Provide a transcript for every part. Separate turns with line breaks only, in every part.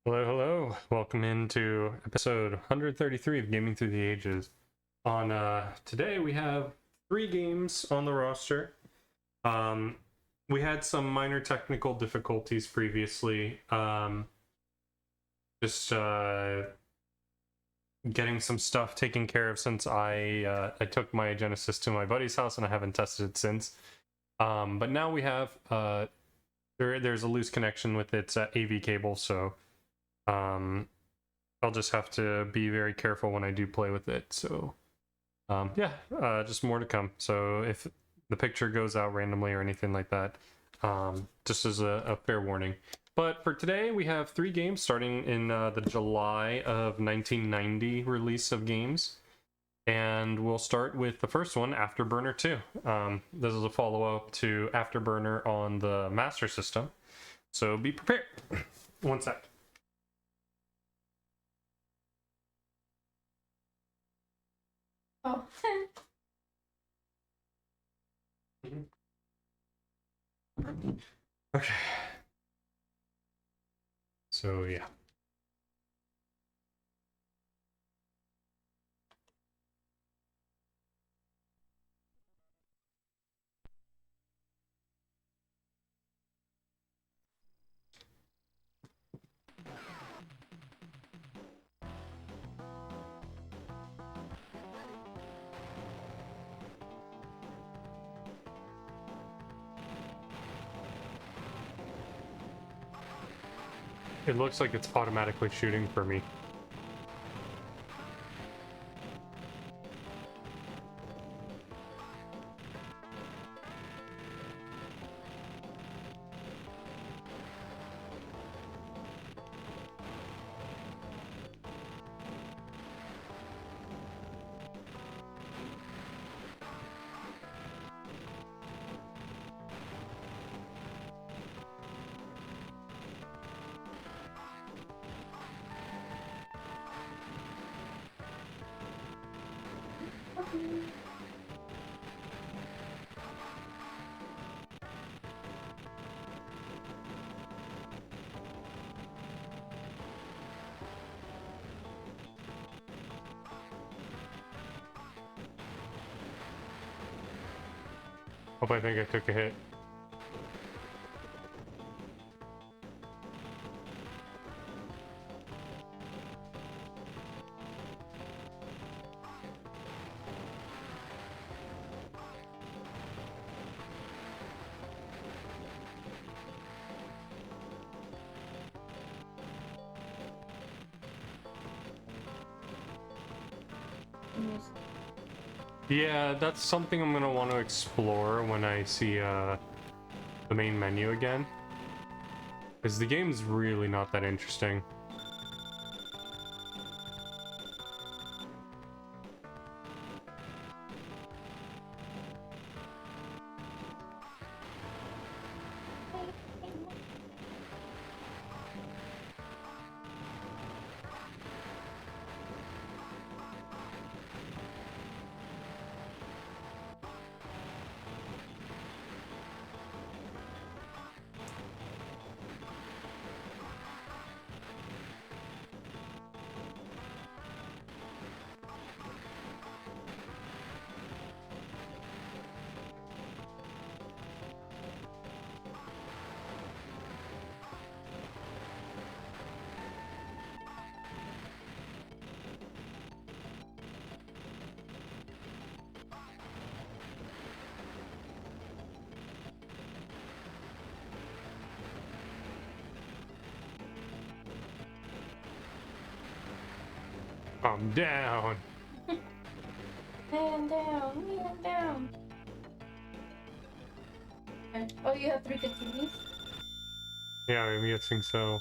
Hello, hello. Welcome into episode 133 of Gaming Through the Ages. On today we have 3 games on the roster. We had some minor technical difficulties previously. Just getting some stuff taken care of since I took my Genesis to my buddy's house and I haven't tested it since. But now we have there's a loose connection with its AV cable, so I'll just have to be very careful when I do play with it. So just more to come. So if the picture goes out randomly or anything like that, just as a fair warning. But for today, we have 3 games starting in the July of 1990 release of games. And we'll start with the first one, Afterburner 2. This is a follow-up to Afterburner on the Master System. So be prepared. One sec.
Oh.
Okay. So yeah. It looks like it's automatically shooting for me. Hope I think I took a hit. Yeah, that's something I'm gonna want to explore when I see the main menu again. Because the game's really not that interesting. Calm down.
Man down. Okay. Oh, you have 3 continues?
Yeah, I'm guessing so.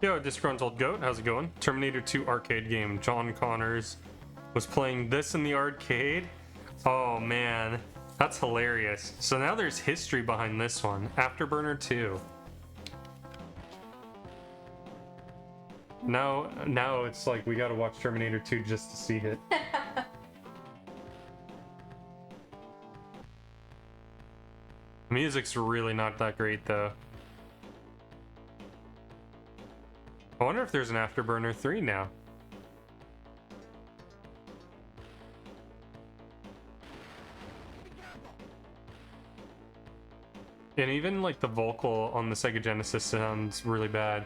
Yo, Disgruntled Goat, how's it going? Terminator 2 arcade game. John Connors was playing this in the arcade. Oh man, that's hilarious. So now there's history behind this one. Afterburner 2. Now it's like we gotta watch Terminator 2 just to see it. Music's really not that great though. I wonder if there's an Afterburner 3 now. And even like the vocal on the Sega Genesis sounds really bad.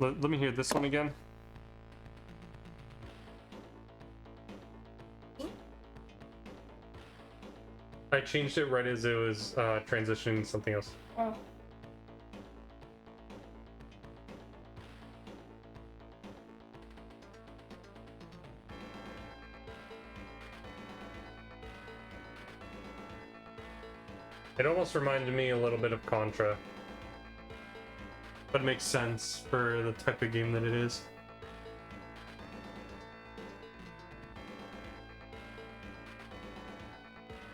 Let me hear this one again. I changed it right as it was transitioning to something else.
Oh.
It almost reminded me a little bit of Contra. But it makes sense for the type of game that it is.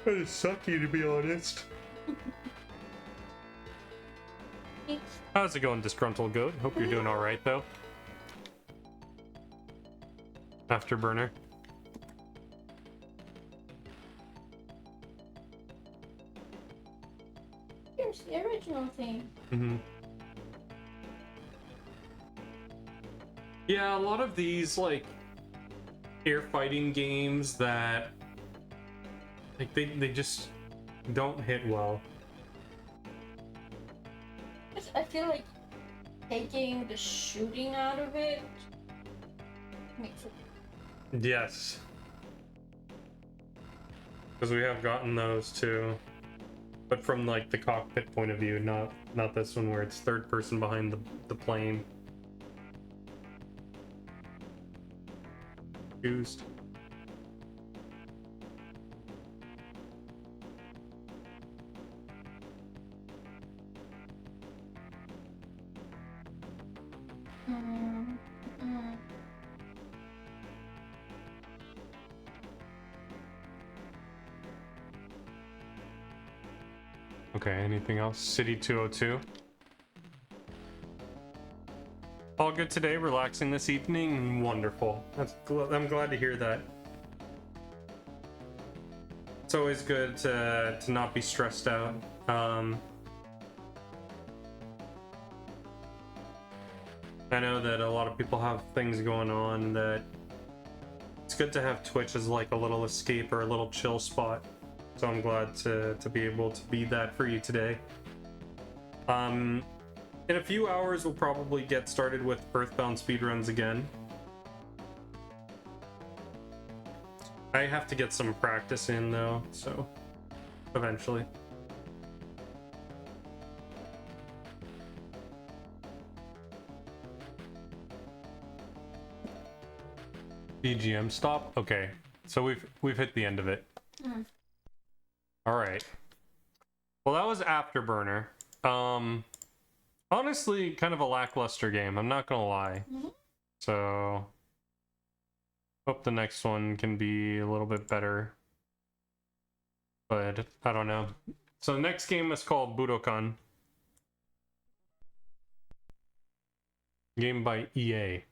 It's sucky, to be honest. How's it going, Disgruntled Goat? Hope you're doing alright, though. Afterburner.
Here's the original thing.
Mm-hmm. Yeah, a lot of these, like, air fighting games that, like, they just don't hit well.
I feel like taking the shooting out of it makes it.
Yes. Because we have gotten those too. But from, like, the cockpit point of view, not this one where it's third person behind the plane. Used. Okay, anything else? City 202. All good today, relaxing this evening. Wonderful. I'm glad to hear that. It's always good to not be stressed out. I know that a lot of people have things going on that it's good to have Twitch as like a little escape or a little chill spot. So I'm glad to be able to be that for you today. In a few hours, we'll probably get started with Earthbound speedruns again. I have to get some practice in though, so eventually. BGM stop? Okay, so we've hit the end of it. All right. Well, that was Afterburner. Honestly, kind of a lackluster game, I'm not gonna lie. So, hope the next one can be a little bit better. But, I don't know. So, the next game is called Budokan. Game by EA.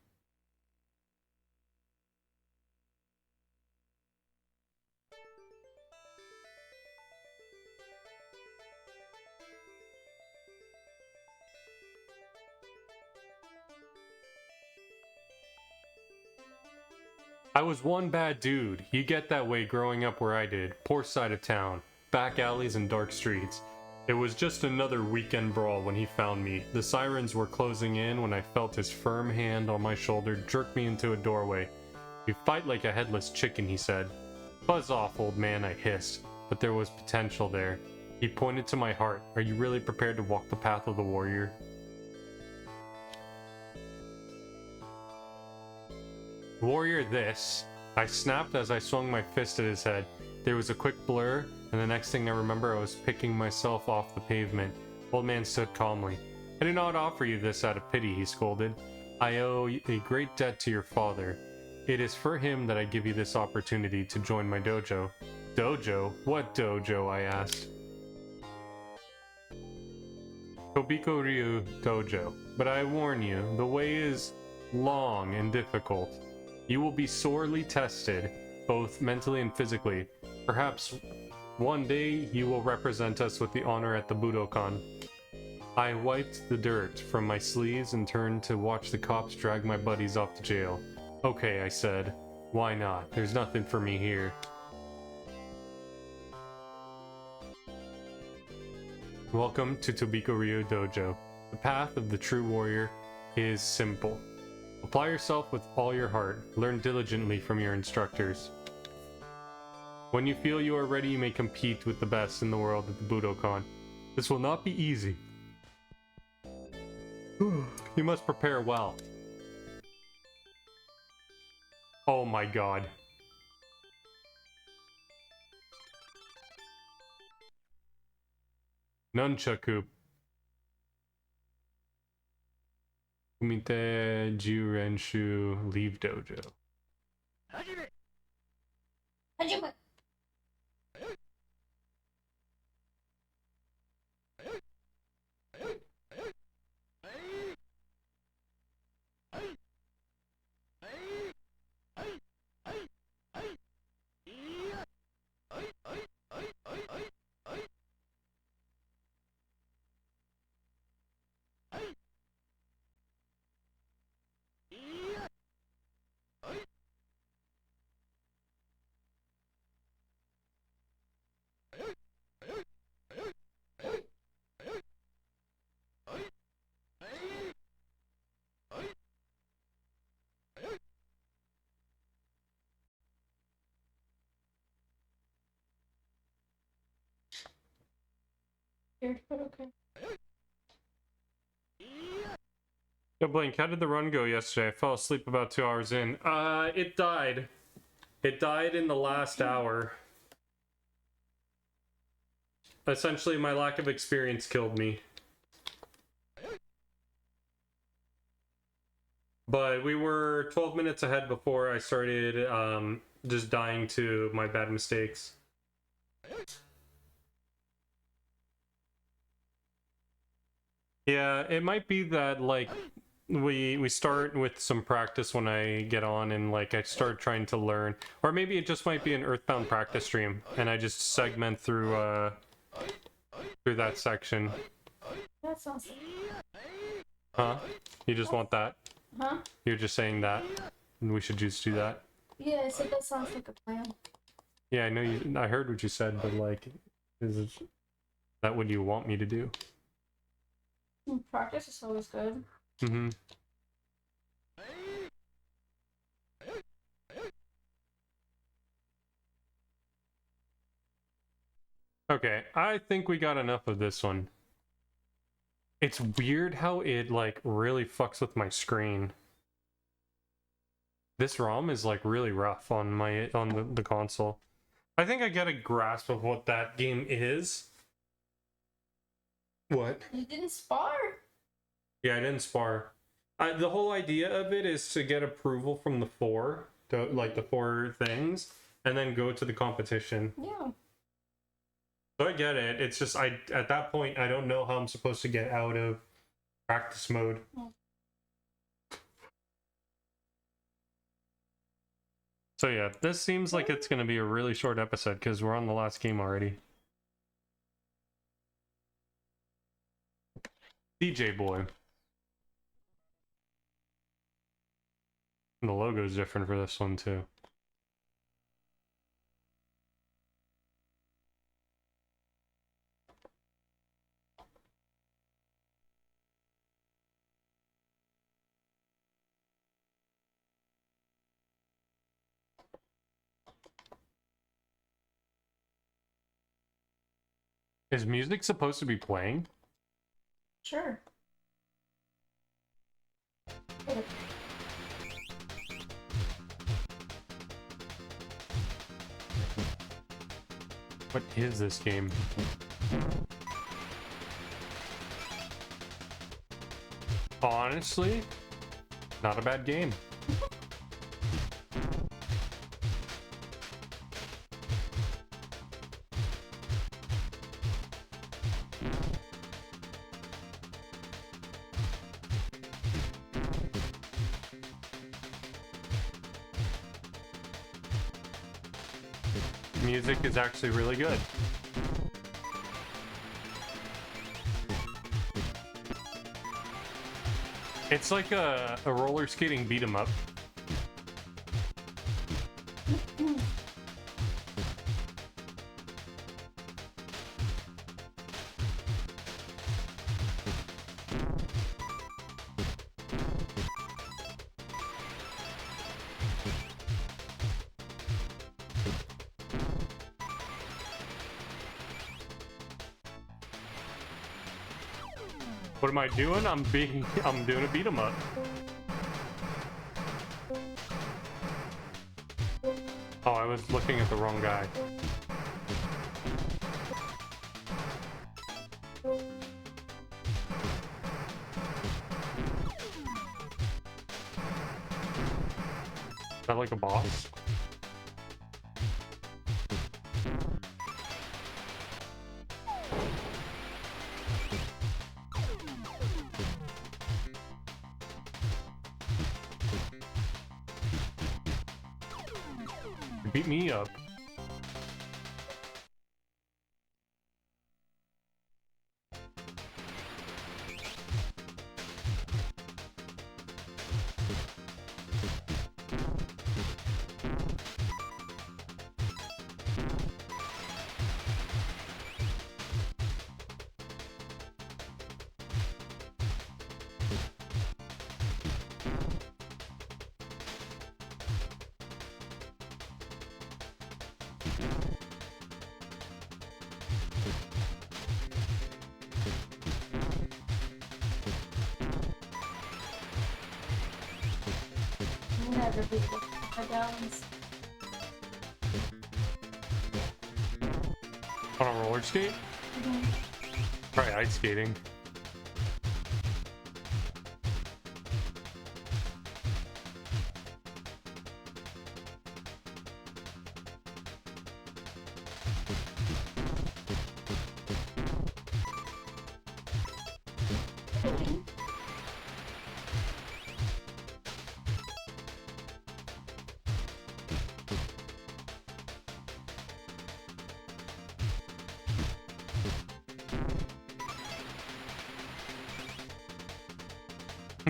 I was one bad dude. You get that way growing up where I did. Poor side of town. Back alleys and dark streets. It was just another weekend brawl when he found me. The sirens were closing in when I felt his firm hand on my shoulder jerk me into a doorway. You fight like a headless chicken, he said. Buzz off, old man, I hissed. But there was potential there. He pointed to my heart. Are you really prepared to walk the path of the warrior? Warrior this. I snapped as I swung my fist at his head. There was a quick blur, and the next thing I remember I was picking myself off the pavement. Old man stood calmly. I do not offer you this out of pity, he scolded. I owe a great debt to your father. It is for him that I give you this opportunity to join my dojo. Dojo? What dojo? I asked. Tobiko Ryu Dojo. But I warn you, the way is long and difficult. You will be sorely tested, both mentally and physically. Perhaps one day you will represent us with the honor at the Budokan. I wiped the dirt from my sleeves and turned to watch the cops drag my buddies off to jail. Okay, I said. Why not? There's nothing for me here. Welcome to Tobiko Ryu Dojo. The path of the true warrior is simple. Apply yourself with all your heart. Learn diligently from your instructors. When you feel you are ready, you may compete with the best in the world at the Budokan. This will not be easy. You must prepare well. Oh my god. Nunchaku. Kumite Jurenshu Leave Dojo.
Hajime. Weird, but okay.
Yo, Blink, how did the run go yesterday? I fell asleep about 2 hours in. It died. It died in the last hour. Essentially, my lack of experience killed me. But we were 12 minutes ahead before I started just dying to my bad mistakes. Yeah, it might be that, like, we start with some practice when I get on and, like, I start trying to learn. Or maybe it just might be an Earthbound practice stream, and I just segment through that section.
That sounds.
Huh? You just want that?
Huh?
You're just saying that? And we should just do that?
Yeah, I said that sounds like a plan.
Yeah, I know you. I heard what you said, but, like, is that what you want me to do?
Practice is always good.
Mm-hmm. Okay, I think we got enough of this one. It's weird how it, like, really fucks with my screen. This ROM is, like, really rough on the console. I think I get a grasp of what that game is. What?
You didn't spar?
Yeah, I didn't spar. The whole idea of it is to get approval from the four, like the four things, and then go to the competition.
Yeah.
So I get it. It's just at that point I don't know how I'm supposed to get out of practice mode.
Yeah.
So yeah, this seems like it's gonna be a really short episode because we're on the last game already. DJ Boy. And the logo's different for this one too. Is music supposed to be playing?
Sure.
What is this game? Honestly, not a bad game. music is actually really good. It's like a roller skating beat 'em up. What am I doing? I'm doing a beat 'em up. Oh, I was looking at the wrong guy. Is that like a boss? Beat me up.
Never be able to put my balance.
On a roller skate?
Mhm.
Probably ice skating.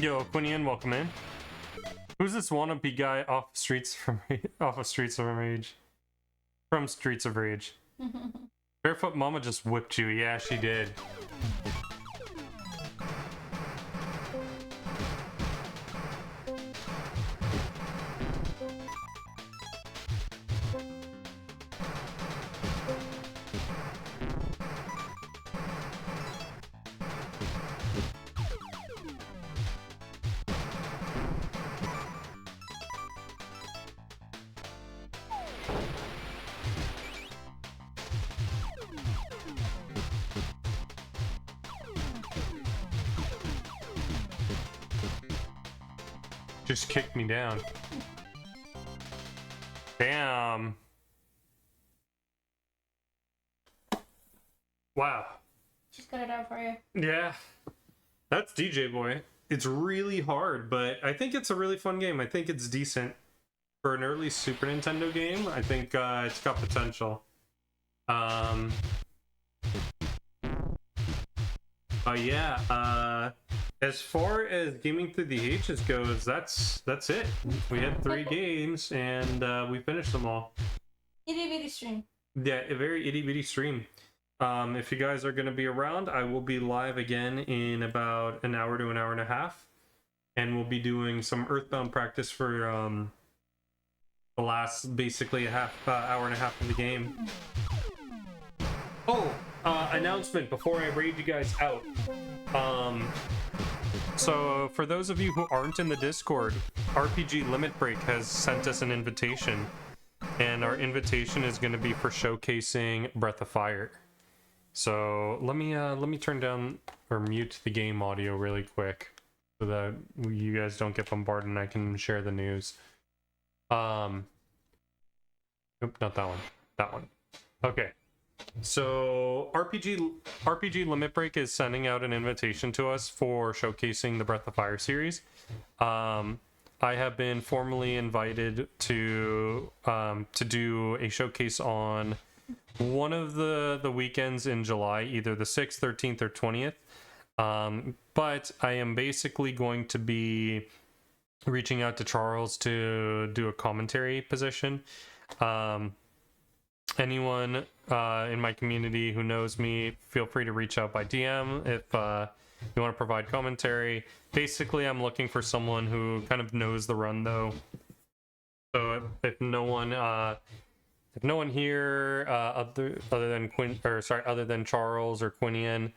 Yo, Quinian, welcome in. Who's this wannabe guy off Streets of Streets of Rage? From Streets of Rage. Barefoot Mama just whipped you. Yeah, she did. Just kicked me down. Damn. Wow.
Just cut it out for you.
Yeah. That's DJ Boy. It's really hard, but I think it's a really fun game. I think it's decent. For an early Super Nintendo game, I think it's got potential. Yeah, as far as Gaming Through the Ages goes, that's it. We had 3 games, and we finished them all.
Itty bitty stream.
Yeah, a very itty bitty stream. If you guys are going to be around, I will be live again in about an hour to an hour and a half. And we'll be doing some Earthbound practice for the last, basically, hour and a half of the game. Oh, announcement before I raid you guys out. So for those of you who aren't in the Discord, RPG Limit Break has sent us an invitation. And our invitation is going to be for showcasing Breath of Fire. So let me turn down or mute the game audio really quick so that you guys don't get bombarded and I can share the news. Nope, not that one. That one. Okay. So RPG Limit Break is sending out an invitation to us for showcasing the Breath of Fire series. I have been formally invited to do a showcase on one of the weekends in July, either the 6th, 13th, or 20th. But I am basically going to be reaching out to Charles to do a commentary position. Anyone in my community who knows me, feel free to reach out by DM if you want to provide commentary. Basically, I'm looking for someone who kind of knows the run, though. So if no one here other than Charles or Quinian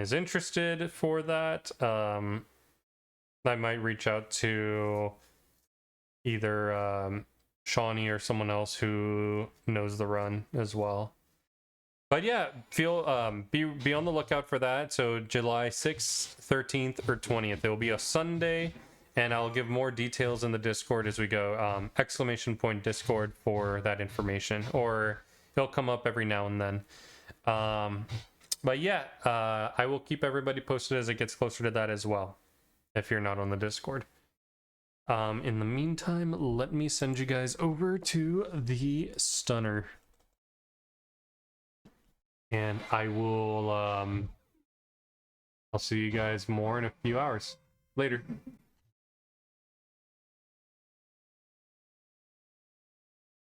is interested for that, I might reach out to either Shawnee or someone else who knows the run as well. But yeah, be on the lookout for that. So July 6th, 13th, or 20th. It will be a Sunday, and I'll give more details in the Discord as we go. !Discord for that information, or it'll come up every now and then. But yeah, I will keep everybody posted as it gets closer to that as well, if you're not on the Discord. In the meantime, let me send you guys over to the stunner. And I will, I'll see you guys more in a few hours. Later.